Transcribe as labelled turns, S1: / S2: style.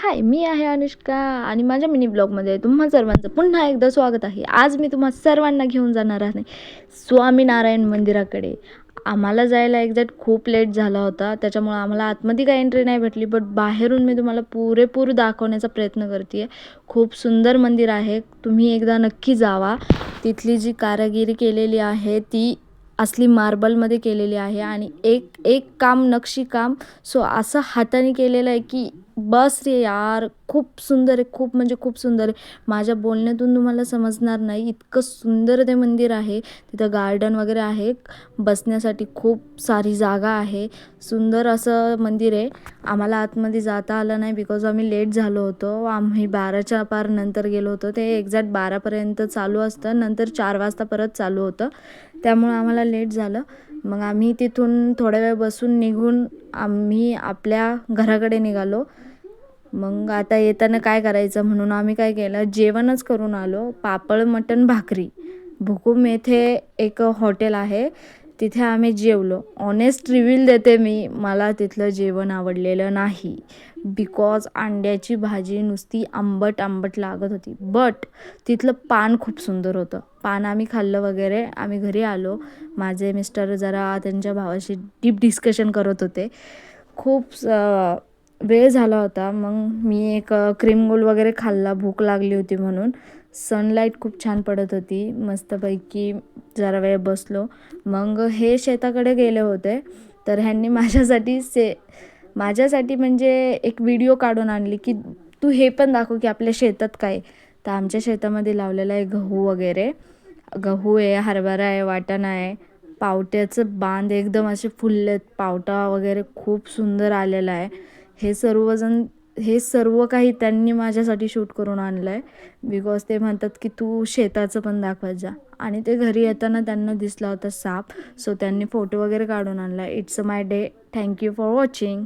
S1: हाय, मी आहे अनुष्का आणि माझ्या मिनी ब्लॉगमध्ये तुम्हा सर्वांचं पुन्हा एकदा स्वागत आहे. आज मी तुम्हा सर्वांना घेऊन जाणार आहे स्वामीनारायण मंदिराकडे. आम्हाला जायला एक्झॅक्ट खूप लेट झाला होता, त्याच्यामुळे आम्हाला आतमध्ये काही एंट्री नाही भेटली, बट बाहेरून मी तुम्हाला पुरेपूर दाखवण्याचा प्रयत्न करते आहे. खूप सुंदर मंदिर आहे, तुम्ही एकदा नक्की जावा. तिथली जी कारागिरी केलेली आहे ती असली मार्बलमध्ये केलेली आहे आणि एक एक काम नक्षीकाम असं हाताने केलेलं आहे की बस रे यार, खूप सुंदर आहे, खूप म्हणजे खूप सुंदर आहे. माझ्या बोलण्यातून तुम्हाला समजणार नाही, इतकं सुंदर ते मंदिर आहे. तिथं गार्डन वगैरे आहे, बसण्यासाठी खूप सारी जागा आहे. सुंदर असं मंदिर आहे. आम्हाला आतमध्ये जाता आलं नाही बिकॉज आम्ही लेट झालो होतो. आम्ही 12च्या पार नंतर गेलो होतो. ते एक्झॅक्ट 12पर्यंत चालू असतं, नंतर 4 वाजता परत चालू होतं, त्यामुळं आम्हाला लेट झालं. मग आम्ही तिथून थोड्या वेळ बसून निघून आम्ही आपल्या घराकडे निघालो. मग आता येताना काय करायचं म्हणून आम्ही काय केलं, जेवणच करून आलो. पापड मटण भाकरी. भुकुम येथे एक हॉटेल आहे, तिथे आम्ही जेवलो. ऑनेस्ट रिव्हील देते मी, मला तिथलं जेवण आवडलेलं नाही बिकॉज अंड्याची भाजी नुसती आंबट आंबट लागत होती. बट तिथलं पान खूप सुंदर होतं. पान आम्ही खाल्लं वगैरे, आम्ही घरी आलो. माझे मिस्टर जरा त्यांच्या भावाशी डीप डिस्कशन करत होते. खूप वेळ झाला होता. मग मी एक क्रीम गोल वगैरे खाल्ला, भूक लागली होती म्हणून. सनलाईट खूप छान पडत होती, मस्तपैकी जरा वेळ बसलो. मग हे शेताकडे गेले होते, तर ह्यांनी माझ्यासाठी म्हणजे एक व्हिडिओ काढून आणली की तू हे पण दाखव की आपल्या शेतात काय. तर आमच्या शेतामध्ये लावलेलं आहे गहू वगैरे. गहू आहे, हरभरा आहे, वाटाणा आहे. पावट्याचं बांध एकदम असे फुललेत, पावटा वगैरे खूप सुंदर आलेला आहे. हे सर्व काही त्यांनी माझ्यासाठी शूट करून आणलं आहे बिकॉज ते म्हणतात की तू शेताचं पण दाखवत जा. आणि ते घरी येताना त्यांना दिसला होता साप, सो त्यांनी फोटो वगैरे काढून आणला. It's my day. Thank you for watching.